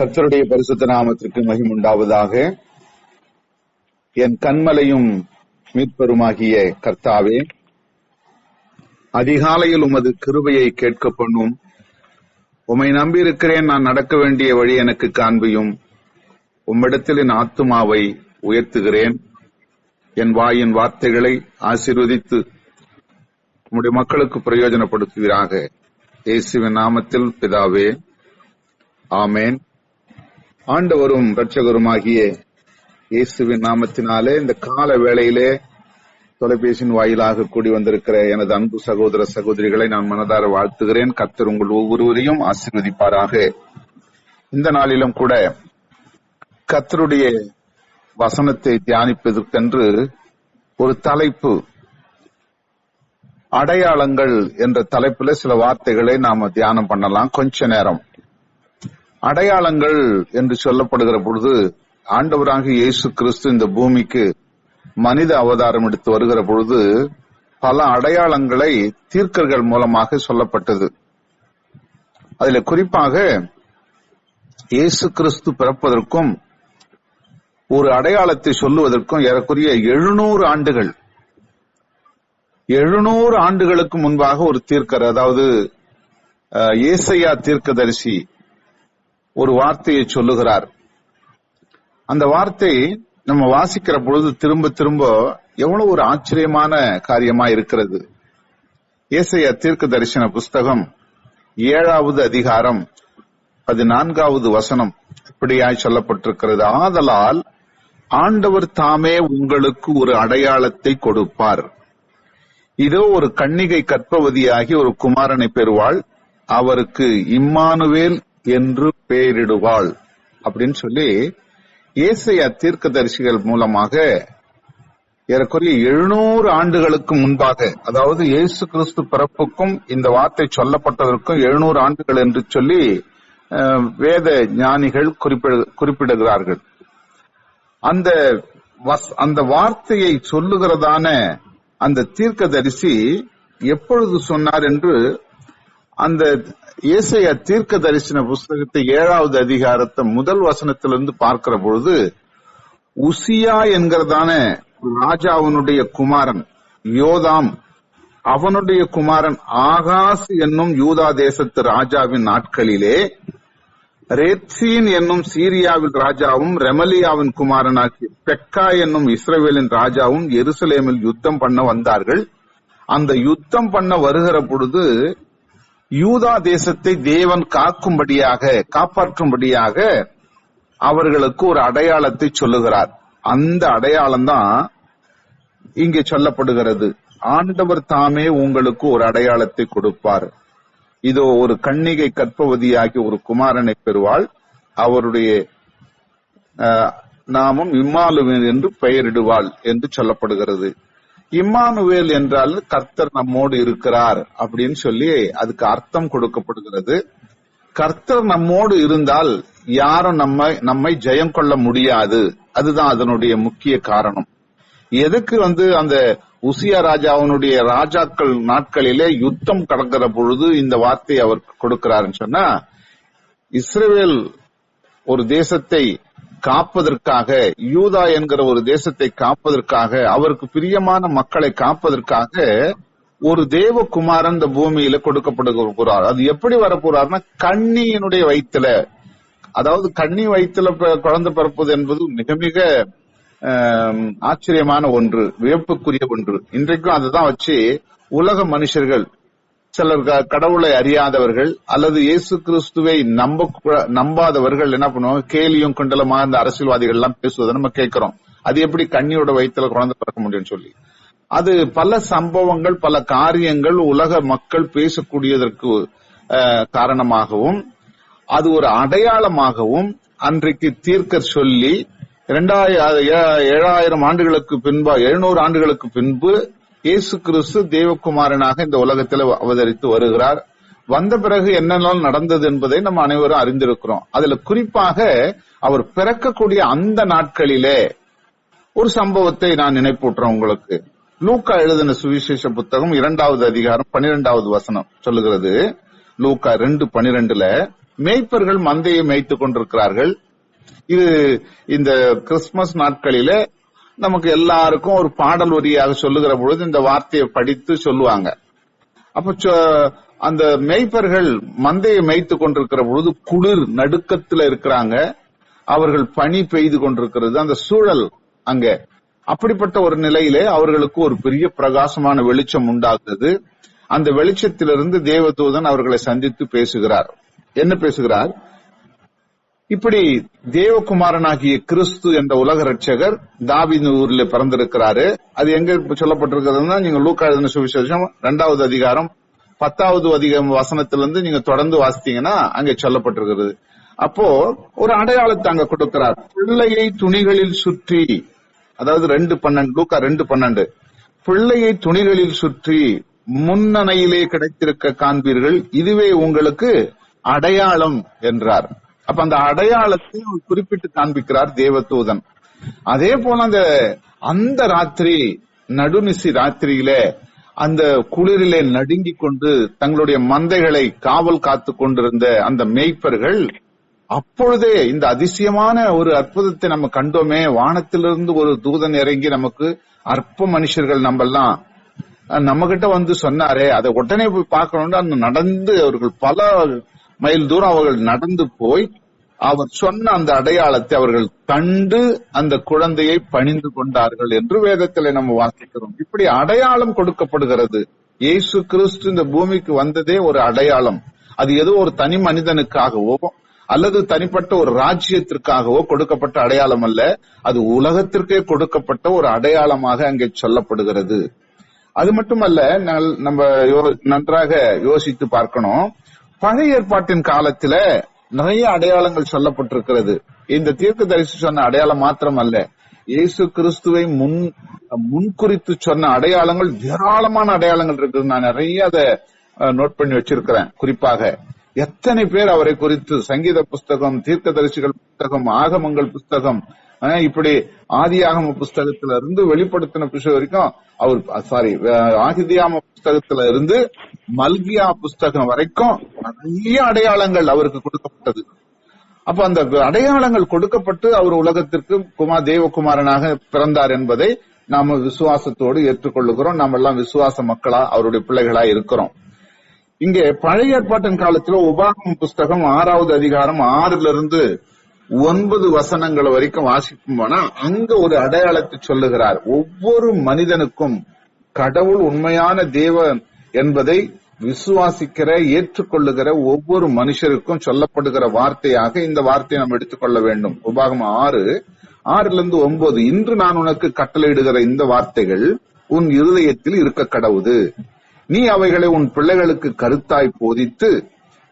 கர்த்தருடைய பரிசுத்த நாமத்திற்கு மகிமுண்டாவதாக. என் கன்மலையும் மீட்பருமாகிய கர்த்தாவே, அதிகாலையில் உமது கிருபையை கேட்க பண்ணும். உம்மை நம்பியிருக்கிறேன், நான் நடக்க வேண்டிய வழி எனக்கு காண்பியும். உம்மிடத்தில் என் ஆத்துமாவை உயர்த்துகிறேன். என் வாயின் வார்த்தைகளை ஆசீர்வதித்து உம்முடைய மக்களுக்கு பிரயோஜனப்படுத்துவீராக. இயேசுவின் நாமத்தில் பிதாவே, ஆமேன். ஆண்டவரும் இரட்சகருமாகிய இயேசுவின் நாமத்தினாலே இந்த கால வேளையிலே தொலைபேசியின் வாயிலாக கூடி வந்திருக்கிற எனது அன்பு சகோதர சகோதரிகளை நான் மனதார வாழ்த்துகிறேன். கர்த்தர் உங்கள் ஒவ்வொருவரையும் ஆசீர்வதிப்பாராக. இந்த நாளிலும் கூட கர்த்தருடைய வசனத்தை தியானிப்பதற்கென்று ஒரு தலைப்பு, அடையாளங்கள் என்ற தலைப்புல சில வார்த்தைகளை நாம தியானம் பண்ணலாம் கொஞ்ச நேரம். அடையாளங்கள் என்று சொல்லப்படுகிற பொழுது, ஆண்டவராகிய இயேசு கிறிஸ்து இந்த பூமிக்கு மனித அவதாரம் எடுத்து வருகிற பொழுது பல அடையாளங்களை தீர்க்கர்கள் மூலமாக சொல்லப்பட்டது. அதில் குறிப்பாக இயேசு கிறிஸ்து பிறப்பதற்கும் ஒரு அடையாளத்தை சொல்லுவதற்கும் ஏறக்குறைய 700 ஆண்டுகளுக்கு முன்பாக ஒரு தீர்க்கர், அதாவது ஏசாயா தீர்க்கதரிசி ஒரு வார்த்தையை சொல்லுகிறார். அந்த வார்த்தை நம்ம வாசிக்கிற பொழுது திரும்ப திரும்ப எவ்வளவு ஒரு ஆச்சரியமான காரியமா இருக்கிறது. ஏசாயா தீர்க்க தரிசன புஸ்தகம் 7வது அதிகாரம் 14வது வசனம் இப்படியாய் சொல்லப்பட்டிருக்கிறது. ஆதலால் ஆண்டவர் தாமே உங்களுக்கு ஒரு அடையாளத்தை கொடுப்பார். இதோ ஒரு கன்னிகை கர்ப்பவதியாகி ஒரு குமாரனை பெறுவாள், அவருக்கு இம்மானுவேல் என்று பெயரிடுவாள் அப்படின்னு சொல்லி ஏசாயா தீர்க்கதரிசிகள் மூலமாக ஏறக்குறைய 700 ஆண்டுகளுக்கு முன்பாக, அதாவது இயேசு கிறிஸ்து பிறப்புக்கும் இந்த வார்த்தை சொல்லப்பட்டதற்கும் 700 ஆண்டுகள் என்று சொல்லி வேத ஞானிகள் குறிப்பிடுகிறார்கள். அந்த வார்த்தையை சொல்லுகிறதான அந்த தீர்க்கதரிசி எப்பொழுது சொன்னார் என்று அந்த ஏசாயா தீர்க்க தரிசன புஸ்தகத்தை 7வது அதிகாரத்தை முதல் வசனத்திலிருந்து பார்க்கிற பொழுது, உசியா என்கிறதான ராஜாவினுடைய குமாரன் யோதாம், அவனுடைய குமாரன் ஆகாஸ் என்னும் யூதா தேசத்து ராஜாவின் நாட்களிலே ரேத்சீன் என்னும் சீரியாவின் ராஜாவும் ரெமலியாவின் குமாரனாகிய பெக்கா என்னும் இஸ்ரவேலின் ராஜாவும் எருசலேமில் யுத்தம் பண்ண வந்தார்கள். அந்த யுத்தம் பண்ண வருகிற பொழுது யூதா தேசத்தை தேவன் காப்பாற்றும்படியாக அவர்களுக்கு ஒரு அடையாளத்தை சொல்லுகிறார். அந்த அடையாளம் தான் இங்கே சொல்லப்படுகிறது. ஆண்டவர் தாமே உங்களுக்கு ஒரு அடையாளத்தை கொடுப்பார். இதோ ஒரு கன்னிகை கர்ப்பவதியாகி ஒரு குமாரனை பெறுவாள், அவருடைய நாமம் இம்மானுவேல் என்று பெயரிடுவாள் என்று சொல்லப்படுகிறது. இம்மானுவேல் என்றால் கர்த்தர் நம்மோடு இருக்கிறார் அப்படின்னு சொல்லி அதுக்கு அர்த்தம் கொடுக்கப்படுகிறது. கர்த்தர் நம்மோடு இருந்தால் யாரும் நம்மை ஜெயம் கொள்ள முடியாது. அதுதான் அதனுடைய முக்கிய காரணம். எதுக்கு அந்த உசியா ராஜாவினுடைய ராஜாக்கள் நாட்களிலே யுத்தம் கடக்கிற பொழுது இந்த வார்த்தையை அவர் கொடுக்கிறாருன்னு சொன்னா, இஸ்ரவேல் ஒரு தேசத்தை காப்பதற்காக, யூதா என்கிற ஒரு தேசத்தை காப்பதற்காக, அவருக்கு பிரியமான மக்களை காப்பதற்காக ஒரு தேவகுமாரன் இந்த பூமியில கொடுக்கப்படுகிறார். அது எப்படி வரப்போறாருன்னா, கன்னியினுடைய வயிற்றுல, அதாவது கன்னி வயிற்றுல குழந்தை பிறப்பது என்பது மிக மிக ஆச்சரியமான ஒன்று, வியப்புக்குரிய ஒன்று. இன்றைக்கும் அதுதான் வச்சு உலக மனுஷர்கள், சிலர் கடவுளை அறியாதவர்கள் அல்லது இயேசு கிறிஸ்துவை நம்பாதவர்கள் என்ன பண்ணுவாங்க, கேலியும் கிண்டலுமா இந்த அரசியல்வாதிகள் எல்லாம் பேசுவதை நம்ம கேட்கிறோம். அது எப்படி கன்னியோட வயிற்றுல குழந்தை பிறக்க முடியும்னு சொல்லி. அது பல சம்பவங்கள், பல காரியங்கள் உலக மக்கள் பேசக்கூடியதற்கு காரணமாகவும், அது ஒரு அடையாளமாகவும் அன்றைக்கு தீர்க்கர் சொல்லி 700 ஆண்டுகளுக்கு பின்பு, 700 ஆண்டுகளுக்கு பின்பு இயேசு கிறிஸ்து தேவகுமாரனாக இந்த உலகத்தில் அவதரித்து வருகிறார். வந்த பிறகு என்னெல்லாம் நடந்தது என்பதை நம்ம அனைவரும் அறிந்திருக்கிறோம். அதுல குறிப்பாக அவர் பிறக்கக்கூடிய அந்த நாட்களிலே ஒரு சம்பவத்தை நான் நினைப்பூட்டுறேன் உங்களுக்கு. லூக்கா எழுதின சுவிசேஷ புத்தகம் 2வது அதிகாரம் 12வது வசனம் சொல்லுகிறது. லூக்கா 2:12 மேய்ப்பர்கள் மந்தையை மேய்த்துக் கொண்டிருக்கிறார்கள். இது இந்த கிறிஸ்துமஸ் நாட்களிலே நமக்கு எல்லாருக்கும் ஒரு பாடல் வரியாக சொல்லுகிற பொழுது இந்த வார்த்தையை படித்து சொல்லுவாங்க. அப்ப அந்த மேய்ப்பர்கள் மந்தையை மேய்த்துக் கொண்டிருக்கிற பொழுது குளிர் நடுக்கத்துல இருக்கிறாங்க. அவர்கள் பனி பெய்து கொண்டிருக்கிறது அந்த சூழல் அங்க. அப்படிப்பட்ட ஒரு நிலையிலே அவர்களுக்கு ஒரு பெரிய பிரகாசமான வெளிச்சம் உண்டாகுது. அந்த வெளிச்சத்திலிருந்து தேவதூதன் அவர்களை சந்தித்து பேசுகிறார். என்ன பேசுகிறார்? இப்படி தேவகுமாரனாகிய கிறிஸ்து என்ற உலக ரட்சகர் தாவீது ஊரில் பிறந்திருக்கிறாரு. அது எங்க சொல்லப்பட்டிருக்கிறதுனா, நீங்க லூக்கா எழுதின சுவிசேஷம் 2வது அதிகாரம் 10வது வசனத்திலிருந்து நீங்க தொடர்ந்து வாசித்தீங்கன்னா அங்கே சொல்லப்பட்டிருக்கிறது. அப்போ ஒரு அடையாளத்தை அங்க கொடுக்கிறார். பிள்ளையை துணிகளில் சுற்றி, அதாவது 2:12, லூக்கா 2:12, பிள்ளையை துணிகளில் சுற்றி முன்னணையிலே கிடைத்திருக்க காண்பீர்கள், இதுவே உங்களுக்கு அடையாளம் என்றார். அப்ப அந்த அடையாளத்தை குறிப்பிட்டு காண்பிக்கிறார் தேவதூதன். அதே போல அந்த ராத்திரி, நடுநிசி ராத்திரியிலே அந்த குளிரிலே நடுங்கிக் கொண்டு தங்களுடைய மந்தைகளை காவல் காத்து கொண்டிருந்த அந்த மேய்ப்பர்கள் அப்பொழுதே இந்த அதிசயமான ஒரு அற்புதத்தை நம்ம கண்டோமே, வானத்திலிருந்து ஒரு தூதன் இறங்கி நமக்கு அற்ப மனுஷர்கள் நம்ம கிட்ட வந்து சொன்னாரே, அதை உடனே போய் பார்க்கணும்னு நடந்து அவர்கள் பல மைல் தூரம் அவர்கள் நடந்து போய் அவர் சொன்ன அந்த அடையாளத்தை அவர்கள் கண்டு அந்த குழந்தையை பணிந்து கொண்டார்கள் என்று வேதத்திலே நம்ம வாசிக்கிறோம். இப்படி அடையாளம் கொடுக்கப்படுகிறது. இயேசு கிறிஸ்து இந்த பூமிக்கு வந்ததே ஒரு அடையாளம். அது ஏதோ ஒரு தனி மனிதனுக்காகவோ அல்லது தனிப்பட்ட ஒரு ராஜ்யத்திற்காகவோ கொடுக்கப்பட்ட அடையாளம் அல்ல. அது உலகத்திற்கே கொடுக்கப்பட்ட ஒரு அடையாளமாக அங்கே சொல்லப்படுகிறது. அது மட்டுமல்ல, நம்ம நன்றாக யோசித்து பார்க்கணும். பழைய ஏற்பாட்டின் காலத்துல நிறைய அடையாளங்கள் சொல்லப்பட்டிருக்கிறது. இந்த தீர்க்கதரிசி சொன்ன அடையாளம் மாத்திரம் அல்ல, இயேசு கிறிஸ்துவை முன்குறித்து சொன்ன அடையாளங்கள், ஏராளமான அடையாளங்கள் இருக்குது. நான் நிறைய அதை நோட் பண்ணி வச்சிருக்கிறேன். குறிப்பாக எத்தனை பேர் அவரை குறித்து சங்கீத புஸ்தகம், தீர்க்கதரிசிகள் புஸ்தகம், ஆகமங்கள் புஸ்தகம், இப்படி ஆதியாகம புஸ்தகத்துல இருந்து வெளிப்படுத்தின புஸ்தகம் வரைக்கும் ஆதியாகம புஸ்தகத்துல இருந்து மல்கியா புஸ்தகம் வரைக்கும் நிறைய அடையாளங்கள் அவருக்கு கொடுக்கப்பட்டது. அப்ப அந்த அடையாளங்கள் கொடுக்கப்பட்டு அவர் உலகத்திற்கு தேவகுமாரனாக பிறந்தார் என்பதை நாம விசுவாசத்தோடு ஏற்றுக்கொள்ளுகிறோம். நாம் எல்லாம் விசுவாச மக்களா, அவருடைய பிள்ளைகளா இருக்கிறோம். இங்கே பழைய ஏற்பாட்டின் காலத்துல உபாகம புஸ்தகம் 6வது அதிகாரம் 6லிருந்து 9 வசனங்கள் வரைக்கும் வாசிக்கும் போனா அங்க ஒரு அடையாளத்தை சொல்லுகிறார். ஒவ்வொரு மனிதனுக்கும் கடவுள் உண்மையான தேவன் என்பதை விசுவாசிக்கிற, ஏற்றுக்கொள்ளுகிற ஒவ்வொரு மனுஷருக்கும் சொல்லப்படுகிற வார்த்தையாக இந்த வார்த்தையை நாம் எடுத்துக்கொள்ள வேண்டும். உபாகமம் 6லிருந்து 9, இன்று நான் உனக்கு கட்டளையிடுகிற இந்த வார்த்தைகள் உன் இருதயத்தில் இருக்க கடவுது. நீ அவைகளை உன் பிள்ளைகளுக்கு கருத்தாய் போதித்து,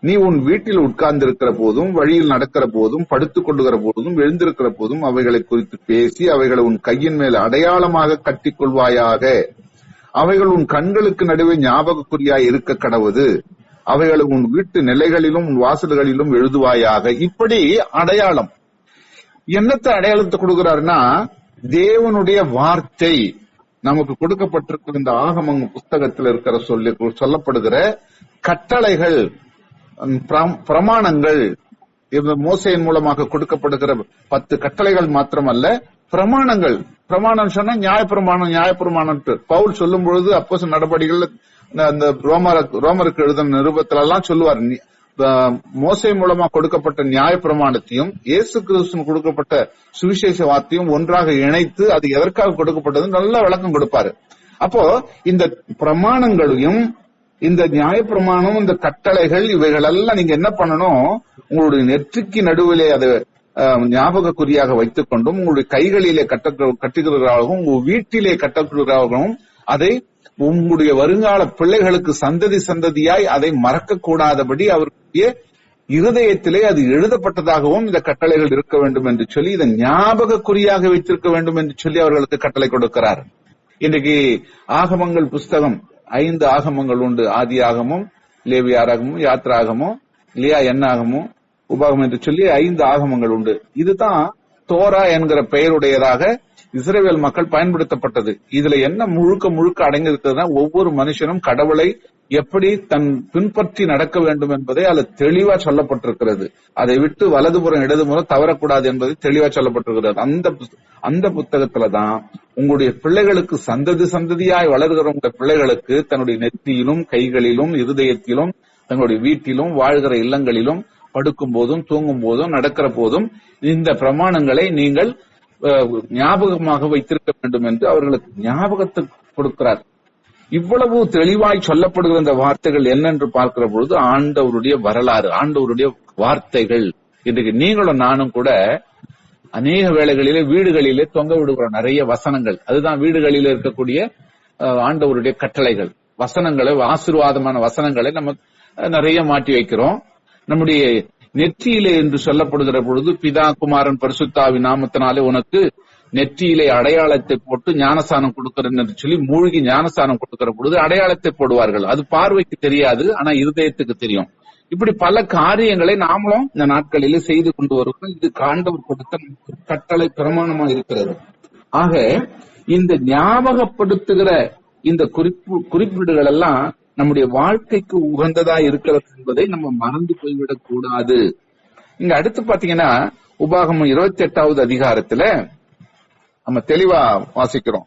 நீ உன் வீட்டில் உட்கார்ந்திருக்கிற போதும், வழியில் நடக்கிற போதும், படுத்துக் கொள்ளுகிற போதும், எழுந்திருக்கிற போதும் அவைகளை குறித்து பேசி அவைகளை உன் கையின் மேல் அடையாளமாக கட்டிக் கொள்வாயாக. அவைகள் உன் கண்களுக்கு நடுவே ஞாபகக்குறியாய் இருக்க கடவுது. அவைகளை உன் வீட்டு நிலைகளிலும் உன் வாசல்களிலும் எழுதுவாயாக. இப்படி அடையாளம். என்னத்தை அடையாளத்தை கொடுக்கிறாருன்னா, தேவனுடைய வார்த்தை நமக்கு கொடுக்கப்பட்டிருக்கிற இந்த ஆகம புஸ்தகத்தில் இருக்கிற சொல்லப்படுகிற கட்டளைகள், பிரமாணங்கள், மோசேயின் மூலமாக கொடுக்கப்படுகிற 10 கட்டளைகள் மாத்திரமல்ல, பிரமாணங்கள். பிரமாணம் சொன்னா நியாயப்பிரமாணம் பவுல் சொல்லும் பொழுது அப்போஸ்தலர் நடபடிகள் அந்த ரோமருக்கு எழுதின நிருபத்துல எல்லாம் சொல்லுவார். மோசே மூலமா கொடுக்கப்பட்ட நியாயப்பிரமாணத்தையும் இயேசு கிறிஸ்து கொடுக்கப்பட்ட சுவிசேஷ வார்த்தையும் ஒன்றாக இணைத்து அது எதற்காக கொடுக்கப்பட்டது நல்ல விளக்கம் கொடுப்பாரு. அப்போ இந்த பிரமாணங்களையும் இந்த நியாயப்பிரமாணம், இந்த கட்டளைகள், இவைகளெல்லாம் நீங்க என்ன பண்ணணும், உங்களுடைய நெற்றிக்கு நடுவிலே அதை ஞாபகக்குறியாக வைத்துக் கொண்டும், உங்களுடைய கைகளிலே கட்டுகிறவர்களாகவும் உங்க வீட்டிலே கட்டுகிறவர்களும் அதை உங்களுடைய வருங்கால பிள்ளைகளுக்கு சந்ததி சந்ததியாய் அதை மறக்க கூடாதபடி அவருடைய இருதயத்திலே அது எழுதப்பட்டதாகவும் இந்த கட்டளைகள் இருக்க வேண்டும் என்று சொல்லி, இதை ஞாபகக்குறியாக வைத்திருக்க வேண்டும் என்று சொல்லி அவர்களுக்கு கட்டளை கொடுக்கிறார். இன்றைக்கு ஆகமங்கள் புஸ்தகம் 5 ஆகமங்கள் உண்டு. ஆதி ஆகமும், லேவியாராகமும், யாத்ராகமும், இல்லையா எண்ணாகமும், உபாகம் என்று சொல்லி 5 ஆகமங்கள் உண்டு. இதுதான் தோரா என்கிற பெயருடையதாக இஸ்ரவேல் மக்கள் பயன்படுத்தப்பட்டது. இதுல என்ன முழுக்க அடங்கி இருக்கிறதுனா, ஒவ்வொரு மனுஷனும் கடவுளை எப்படி தன் பின்பற்றி நடக்க வேண்டும் என்பதை அதில் தெளிவா சொல்லப்பட்டிருக்கிறது. அதை விட்டு வலதுபுறம் இடதுபுறம் தவறக்கூடாது என்பதை தெளிவா சொல்லப்பட்டிருக்கிறது. அந்த புத்தகத்துலதான் உங்களுடைய பிள்ளைகளுக்கு சந்ததி சந்ததியாய் வளர்கிற உங்க பிள்ளைகளுக்கு தன்னுடைய நெற்றியிலும் கைகளிலும் இருதயத்திலும் தங்களுடைய வீட்டிலும் வாழ்கிற இல்லங்களிலும் படுக்கும் போதும் தூங்கும் போதும் நடக்கிற போதும் இந்த பிரமாணங்களை நீங்கள் ஞாபகமாக வைத்திருக்க வேண்டும் என்று அவர்களுக்கு ஞாபகத்தை கொடுக்கிறார். இவ்வளவு தெளிவாய் சொல்லப்படுகிற இந்த வார்த்தைகள் என்னென்று பார்க்கிற பொழுது ஆண்டவருடைய வரலாறு, ஆண்டவருடைய வார்த்தைகள். இன்றைக்கு நீங்களும் நானும் கூட அநேக வேளைகளிலே வீடுகளிலே தொங்க விடுகிற நிறைய வசனங்கள், அதுதான் வீடுகளில் இருக்கக்கூடிய ஆண்டவருடைய கட்டளைகள், வசனங்களை, ஆசீர்வாதமான வசனங்களை நம்ம நிறைய மாட்டி வைக்கிறோம். நம்முடைய நெற்றியிலே என்று சொல்லப்படுகிற பொழுது பிதா குமாரன் பரிசுத்தாவி நாமத்தினாலே உனக்கு நெற்றியிலே அடையாளத்தை போட்டு ஞானஸ்தானம் கொடுக்கிறேன் என்று சொல்லி மூழ்கி ஞானஸ்தானம் கொடுக்கிற பொழுது அடையாளத்தை போடுவார்கள். அது பார்வைக்கு தெரியாது, ஆனா இருதயத்துக்கு தெரியும். இப்படி பல காரியங்களை நாமளும் இந்த நாட்களிலே செய்து கொண்டு வருவோம். இது ஆண்டவர் கொடுத்த கட்டளை பிரமாணமா இருக்கிறது. ஆக இந்த ஞாபகப்படுத்துகிற இந்த குறிப்பீடுகள் எல்லாம் நம்முடைய வாழ்க்கைக்கு உகந்ததா இருக்கிறது என்பதை நம்ம மறந்து போய்விடக் கூடாது. இங்க அடுத்து பாத்தீங்கன்னா உபாகமம் 28வது அதிகாரத்துல நம்ம தெளிவா வாசிக்கிறோம்.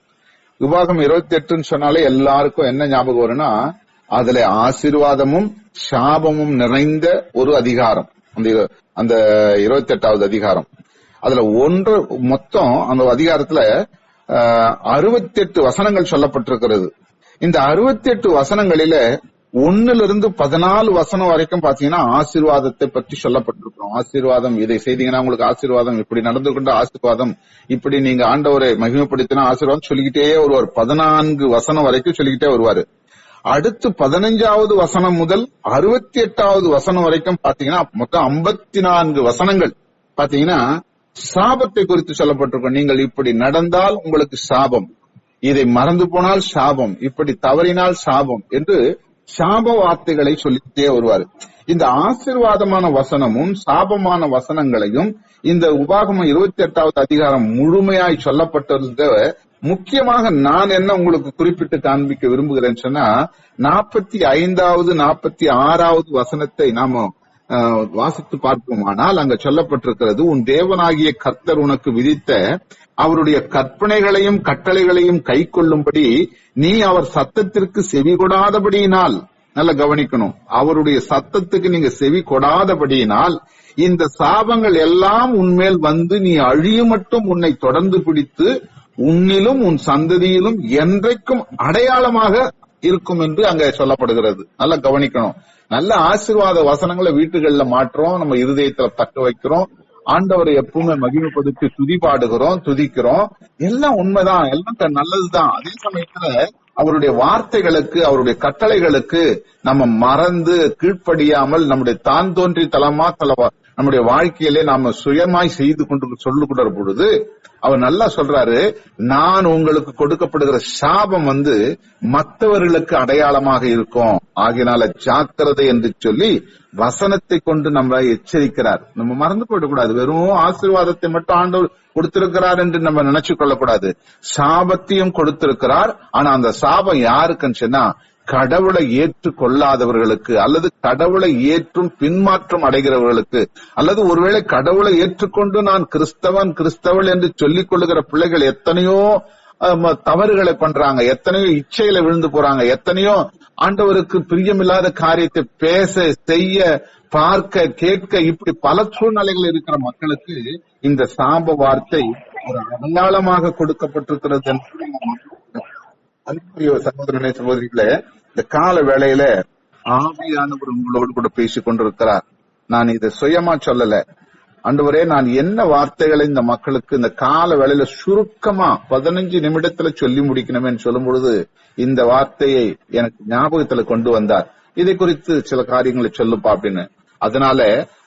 உபாகமம் 28ன்னு சொன்னாலே எல்லாருக்கும் என்ன ஞாபகம் வரும்னா, அதுல ஆசீர்வாதமும் சாபமும் நிறைந்த ஒரு அதிகாரம். அந்த 28வது அதிகாரம், அதுல மொத்தம் அந்த அதிகாரத்துல 68 வசனங்கள் சொல்லப்பட்டிருக்கிறது. இந்த 68 வசனங்களில 1 to 14 வசனம் வரைக்கும் பாத்தீங்கன்னா ஆசீர்வாதத்தை பற்றி சொல்லப்பட்டிருக்கிறோம். ஆசீர்வாதம், இதை செய்தீங்கன்னா உங்களுக்கு ஆசீர்வாதம், இப்படி நடந்து கொண்ட ஆசீர்வாதம், இப்படி நீங்க ஆண்டவரை மகிமைப்படுத்தினா ஆசீர்வாதம் சொல்லிக்கிட்டே வருவார். 14 வசனம் வரைக்கும் சொல்லிக்கிட்டே வருவாரு. அடுத்து 15வது வசனம் முதல் 68வது வசனம் வரைக்கும் பாத்தீங்கன்னா மொத்தம் 54 வசனங்கள் பாத்தீங்கன்னா சாபத்தை குறித்து சொல்லப்பட்டிருக்கும். நீங்கள் இப்படி நடந்தால் உங்களுக்கு சாபம், இதை மறந்து போனால் சாபம், இப்படி தவறினால் சாபம் என்று சாப வார்த்தைகளை சொல்லிக்கிட்டே வருவார். இந்த ஆசீர்வாதமான வசனமும் சாபமான வசனங்களையும் இந்த உபாகமம் 28வது அதிகாரம் முழுமையாய் சொல்லப்பட்டிருந்த முக்கியமாக நான் என்ன உங்களுக்கு குறிப்பிட்டு காண்பிக்க விரும்புகிறேன்னு சொன்னா, 45வது 46வது வசனத்தை நாம வாசித்து பார்ப்போமானால் அங்க சொல்லப்பட்டிருக்கிறது, உன் தேவனாகிய கர்த்தர் உனக்கு விதித்த அவருடைய கற்பனைகளையும் கட்டளைகளையும் கை கொள்ளும்படி நீ அவர் சத்தத்திற்கு செவி கொடாதபடியினால், நல்லா கவனிக்கணும், அவருடைய சத்தத்துக்கு நீங்க செவி கொடாதபடியினால் இந்த சாபங்கள் எல்லாம் உன்மேல் வந்து நீ அழியும் மட்டும் உன்னை தொடர்ந்து பிடித்து உன்னிலும் உன் சந்ததியிலும் என்றைக்கும் அடையாளமாக இருக்கும் என்று அங்க சொல்லப்படுகிறது. நல்லா கவனிக்கணும். நல்ல ஆசீர்வாத வசனங்களை வீட்டுகள்ல மாற்றோம், நம்ம இருதயத்துல தக்க வைக்கிறோம், ஆண்டவரை எப்பவுமே மகிமைப்படுத்தி துதி பாடுகிறோம், துதிக்கிறோம், எல்லாம் உண்மைதான், எல்லாம் நல்லதுதான். அதே சமயத்துல அவருடைய வார்த்தைகளுக்கு, அவருடைய கட்டளைகளுக்கு நம்ம மறந்து கீழ்ப்படியாமல் நம்முடைய தான் தோன்றி தலமா நம்முடைய வாழ்க்கையிலே நாம சுயமாய் செய்து கொண்டு சொல்லுகிற பொழுது அவர் நல்லா சொல்றாரு, நான் உங்களுக்கு கொடுக்கப்படுகிற சாபம் மற்றவர்களுக்கு அடையாளமாக இருக்கும், ஆகையினால ஜாக்கிரதை என்று சொல்லி வசனத்தை கொண்டு நம்ம எச்சரிக்கிறார். நம்ம மறந்து போயிடக்கூடாது. வெறும் ஆசீர்வாதத்தை மட்டும் ஆண்டவர் கொடுத்திருக்கிறார் என்று நம்ம நினைச்சு கொள்ளக்கூடாது. சாபத்தையும் கொடுத்திருக்கிறார். ஆனா அந்த சாபம் யாருக்குன்னு சொன்னா, கடவுளை ஏற்றுக்கொள்ளாதவர்களுக்கு, அல்லது கடவுளை ஏற்றும் பின்மாற்றம் அடைகிறவர்களுக்கு, அல்லது ஒருவேளை கடவுளை ஏற்றுக்கொண்டு நான் கிறிஸ்தவள் என்று சொல்லிக் கொள்ளுகிற பிள்ளைகள் எத்தனையோ தவறுகளை பண்றாங்க, எத்தனையோ இச்சையில விழுந்து போறாங்க, எத்தனையோ ஆண்டவருக்கு பிரியமில்லாத காரியத்தை பேச, செய்ய, பார்க்க, கேட்க, இப்படி பல சூழ்நிலைகள் இருக்கிற மக்களுக்கு இந்த சாப வார்த்தை ஒரு அடையாளமாக கொடுக்கப்பட்டிருக்கிறது என்று அன்புரிய சகோதரனே சகோதரிகளே, இந்த கால வேளையில ஆவியானவர் உங்களோடு கூட பேசிக் கொண்டிருக்கிறார். நான் இதை சுயமா சொல்லல. ஆண்டவரே, நான் என்ன வார்த்தைகளை இந்த மக்களுக்கு இந்த கால வேளையில சுருக்கமா 15 நிமிடத்துல சொல்லி முடிக்கணுமே சொல்லும் பொழுது இந்த வார்த்தையை எனக்கு ஞாபகத்துல கொண்டு வந்தார். இதை குறித்து சில காரியங்களை சொல்லுப்பா அப்படின்னு. அதனால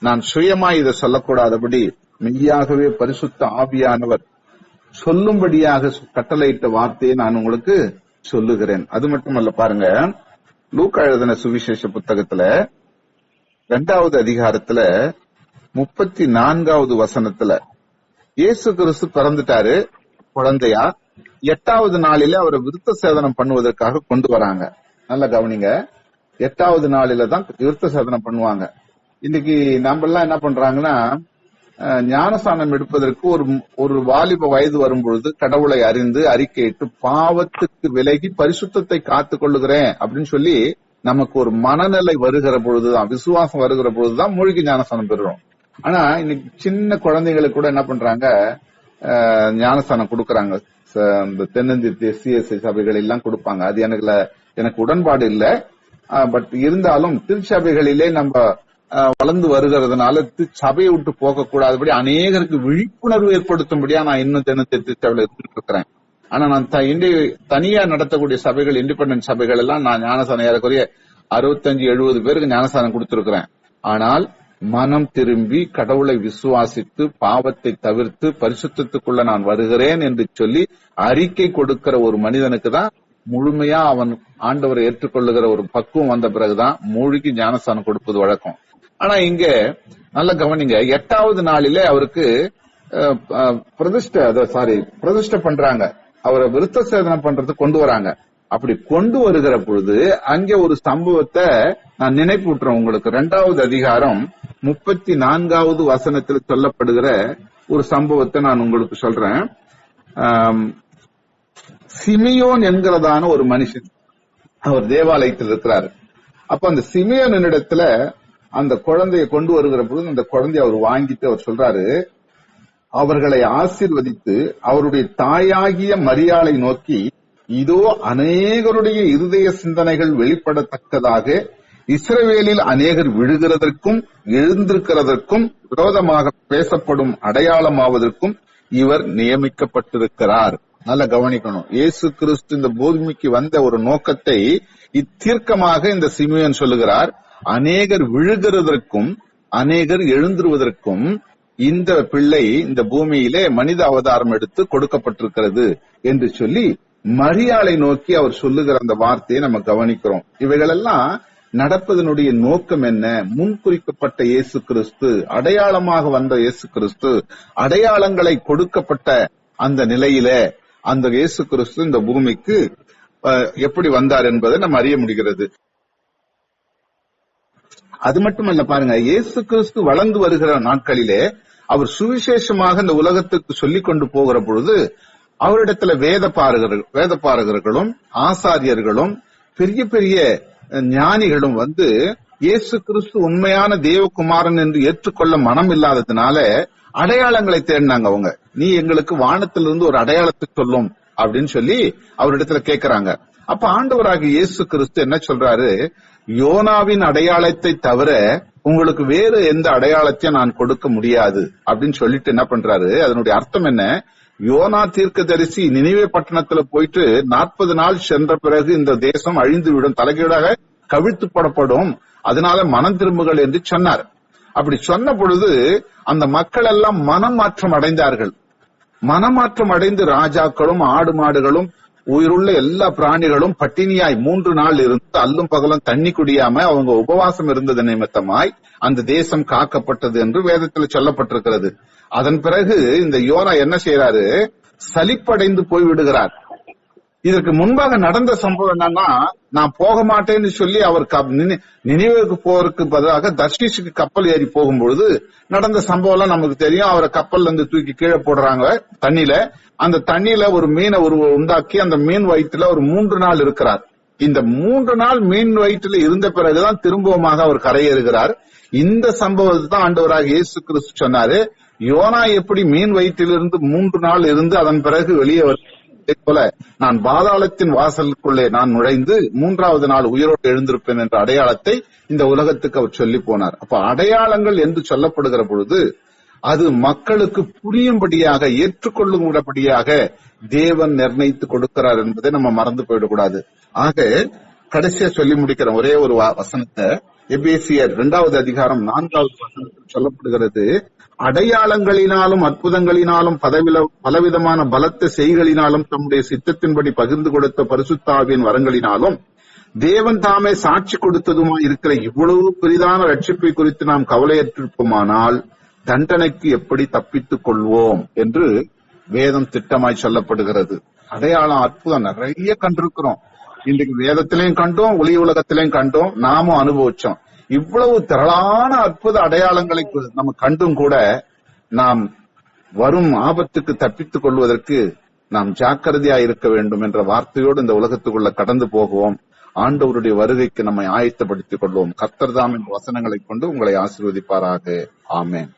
நான் சுயமா இதை சொல்லக்கூடாதபடி மெய்யாகவே பரிசுத்த ஆவியானவர் சொல்லும்படியாக கட்டளையிட்ட வார்த்தையை நான் உங்களுக்கு சொல்லுகிறேன். அது மட்டுமல்ல, பாருங்க, லூக்கா எழுதின சுவிசேஷ புத்தகத்துல 2வது அதிகாரத்துல 34வது வசனத்துல இயேசு கிறிஸ்து பிறந்துட்டாரு குழந்தையா. 8வது நாளில அவரை விருத்த சேதனம் பண்ணுவதற்காக கொண்டு வராங்க. நல்லா கவனிங்க. 8வது நாளில தான் விருத்த சேதனம் பண்ணுவாங்க. இன்னைக்கு நம்ம எல்லாம் என்ன பண்றாங்கன்னா, ஞானஸ்நானம் எடுப்பதற்கு ஒரு வாலிப வயது வரும்பொழுது கடவுளை அறிந்து அறிக்கையிட்டு பாவத்துக்கு விலகி பரிசுத்தத்தை காத்துக் கொள்ளுகிறேன் அப்படின்னு சொல்லி நமக்கு ஒரு மனநிலை வருகிற பொழுதுதான், விசுவாசம் வருகிற பொழுதுதான் மூழ்கி ஞானஸ்நானம் பெறுறோம். ஆனா இன்னைக்கு சின்ன குழந்தைகளுக்கு கூட என்ன பண்றாங்க, ஞானஸ்தானம் கொடுக்கறாங்க. இந்த தென்னிந்திய சிஎஸ்ஐ சபைகள் எல்லாம் கொடுப்பாங்க. அது எனக்கு உடன்பாடு இல்லை. பட் இருந்தாலும் திருச்சபைகளிலே நம்ம வளர்ந்து வருகிறதுனால சபையை விட்டு போக கூடாதபடி அநேகருக்கு விழிப்புணர்வு ஏற்படுத்தும்படியா நான் இன்னும் தென்னிந்திய திருச்சபையில இருந்துட்டு இருக்கிறேன். ஆனா நான் தனியா நடத்தக்கூடிய சபைகள், இண்டிபெண்டன்ட் சபைகள் எல்லாம் நான் ஞானஸ்தானம் ஏறக்குறைய 65-70 பேருக்கு ஞானஸ்தானம் கொடுத்திருக்கிறேன். ஆனால் மனம் திரும்பி கடவுளை விசுவாசித்து பாவத்தை தவிர்த்து பரிசுத்தத்துக்குள்ள நான் வருகிறேன் என்று சொல்லி அறிக்கை கொடுக்கிற ஒரு மனிதனுக்கு தான் முழுமையா அவன் ஆண்டவரை ஏற்றுக்கொள்ளுகிற ஒரு பக்குவம் வந்த பிறகுதான் மூழ்கி ஞானஸ்தானம் கொடுப்பது வழக்கம். ஆனா இங்க நல்ல கவனிங்க, 8வது நாளிலே அவருக்கு பிரதிஷ்டை பண்றாங்க. அவரை விருத்த சேதனம் பண்றதுக்கு கொண்டு வராங்க. அப்படி கொண்டு வருகிற பொழுது அங்கே ஒரு சம்பவத்தை நான் நினைப்பூட்டுறேன் உங்களுக்கு. 2வது அதிகாரம் 34வது வசனத்தில் சொல்லப்படுகிற ஒரு சம்பவத்தை நான் உங்களுக்கு சொல்றேன். சிமியோன் என்கிறதான ஒரு மனுஷன், அவர் தேவாலயத்தில் இருக்கிறார். அப்ப அந்த சிமியோனிடத்துல அந்த குழந்தையை கொண்டு வருகிற பொழுது அந்த குழந்தைய அவர் வாங்கிட்டு அவர் சொல்றாரு, அவர்களை ஆசீர்வதித்து அவருடைய தாயாகிய மரியாளை நோக்கி, இதோ அநேகருடைய இருதய சிந்தனைகள் வெளிப்படத்தக்கதாக இஸ்ரவேலில் அநேகர் விழுகிறதற்கும் எழுந்திருக்கிறதற்கும் விரோதமாக பேசப்படும் அடையாளமாவதற்கும் இவர் நியமிக்கப்பட்டிருக்கிறார். நல்லா கவனிக்கணும். இயேசு கிறிஸ்து இந்த பூமிக்கு வந்த ஒரு நோக்கத்தை தீர்க்கமாக இந்த சிமியோன் சொல்லுகிறார். அநேகர் விழுகிறதற்கும் அநேகர் எழுந்திருவதற்கும் இந்த பிள்ளை இந்த பூமியிலே மனித அவதாரம் எடுத்து கொடுக்கப்பட்டிருக்கிறது என்று சொல்லி மரியாளை நோக்கி அவர் சொல்லுகிற அந்த வார்த்தையை நம்ம கவனிக்கிறோம். இவைகளெல்லாம் நடப்பதனுடைய நோக்கம் என்ன? முன்குறிக்கப்பட்ட இயேசு கிறிஸ்து, அடையாளமாக வந்த இயேசு கிறிஸ்து, அடையாளங்களை கொடுக்கப்பட்ட அந்த நிலையில அந்த இயேசு கிறிஸ்து இந்த பூமிக்கு எப்படி வந்தார் என்பதை நம்ம அறிய முடிகிறது. அது மட்டுமல்ல, பாருங்க, இயேசு கிறிஸ்து வளர்ந்து வருகிற நாட்களிலே அவர் சுவிசேஷமாக இந்த உலகத்துக்கு சொல்லிக் கொண்டு போகிற பொழுது அவரிடத்துல வேத பாரகர்களும் ஆசாரியர்களும் பெரிய பெரிய ஞானிகளும் வந்து இயேசு கிறிஸ்து உண்மையான தேவகுமாரன் என்று ஏற்றுக்கொள்ள மனம் இல்லாததுனால அடையாளங்களை தேடினாங்க. அவங்க, நீ எங்களுக்கு வானத்திலிருந்து ஒரு அடையாளத்தை சொல்லும் அப்படின்னு சொல்லி அவரிடத்துல கேட்கிறாங்க. அப்ப ஆண்டவராகிய இயேசு கிறிஸ்து என்ன சொல்றாரு, யோனாவின் அடையாளத்தை தவிர உங்களுக்கு வேறு எந்த அடையாளத்தையும் நான் கொடுக்க முடியாது அப்படின்னு சொல்லிட்டு என்ன பண்றாரு, அதனுடைய அர்த்தம் என்ன? யோனா தீர்க்கதரிசி நினிவே பட்டணத்துல போயிட்டு 40 நாள் சென்ற பிறகு இந்த தேசம் அழிந்து விடும், தலைகீழாக கவிழ்த்து போடப்படும், அதனால மனம் திரும்புகள் என்று சொன்னார். அப்படி சொன்ன பொழுது அந்த மக்கள் எல்லாம் மனம் மாற்றம் அடைந்தார்கள். மனமாற்றம் அடைந்து ராஜாக்களும் ஆடு மாடுகளும் உயிருள்ள எல்லா பிராணிகளும் பட்டினியாய் 3 நாள் இருந்து அல்லும் பகலும் தண்ணி குடியாம அவங்க உபவாசம் இருந்தது நிமித்தமாய் அந்த தேசம் காக்கப்பட்டது என்று வேதத்தில் சொல்லப்பட்டிருக்கிறது. அதன் பிறகு இந்த யோனா என்ன செய்யறாரு, சலிப்படைந்து போய்விடுகிறார். இதற்கு முன்பாக நடந்த சம்பவம் என்னன்னா, நான் போக மாட்டேன்னு சொல்லி அவர் நினிவேக்கு போறதுக்கு பதிலாக தர்ஷீஷுக்கு கப்பல் ஏறி போகும்பொழுது நடந்த சம்பவம் எல்லாம் நமக்கு தெரியும். அவரை கப்பல்ல இருந்து தூக்கி கீழே போடுறாங்க தண்ணியில. அந்த தண்ணியில ஒரு மீனை உண்டாக்கி அந்த மீன் வயிற்றுல ஒரு 3 நாள் இருக்கிறார். இந்த 3 நாள் மீன் வயிற்றுல இருந்த பிறகுதான் திரும்பவுமாக அவர் கரையேறுகிறார். இந்த சம்பவத்தை தான் ஆண்டவராக இயேசு கிறிஸ்து சொன்னாரு, யோனா எப்படி மீன் வயிற்றிலிருந்து 3 நாள் இருந்து அதன் பிறகு வெளியே போல நான் பாதாளத்தின் வாசலுக்குள்ளே நான் நுழைந்து 3வது நாள் உயிரோடு எழுந்திருப்பேன் என்ற அடையாளத்தை இந்த உலகத்துக்கு அவர் சொல்லி போனார். அப்ப அடையாளங்கள் என்று சொல்லப்படுகிற பொழுது அது மக்களுக்கு புரியும்படியாக ஏற்றுக்கொள்ளும்படியாக தேவன் நிர்ணயித்து கொடுக்கிறார் என்பதை நம்ம மறந்து போயிடக்கூடாது. ஆக கடைசியா சொல்லி முடிக்கிற ஒரே ஒரு வசனத்தை எபேசியர் 2வது அதிகாரம் 4வது வசனத்தில் சொல்லப்படுகிறது, அடையாளங்களினாலும் அற்புதங்களினாலும் பலவிதமான பலத்த செய்களினாலும் தம்முடைய சித்தத்தின்படி பகிர்ந்து கொடுத்த பரிசுத்த ஆவியின் வரங்களினாலும் தேவன் தாமே சாட்சி கொடுத்ததுமா இருக்கிற இவ்வளவு பெரிதான ரட்சிப்பை குறித்து நாம் கவலையற்றிருப்போமானால் தண்டனைக்கு எப்படி தப்பித்துக் கொள்வோம் என்று வேதம் திட்டமாய் சொல்லப்படுகிறது. அடையாளம் அற்புதம் நிறைய கண்டிருக்கிறோம். இன்றைக்கு வேதத்திலையும் கண்டோம், ஒளி உலகத்திலையும் கண்டோம், நாமும் அனுபவிச்சோம். இவ்வளவு திரளான அற்புத அடையாளங்களை நம்ம கண்டும் கூட நாம் வரும் ஆபத்துக்கு தப்பித்துக் கொள்வதற்கு நாம் ஜாக்கிரதையா இருக்க வேண்டும் என்ற வார்த்தையோடு இந்த உலகத்துக்குள்ள கடந்து போகுவோம். ஆண்டவருடைய வருகைக்கு நம்மை ஆயத்தப்படுத்திக் கொள்வோம். கர்த்தர் தாம் என்ற வசனங்களை கொண்டு உங்களை ஆசீர்வதிப்பாராக. ஆமென்.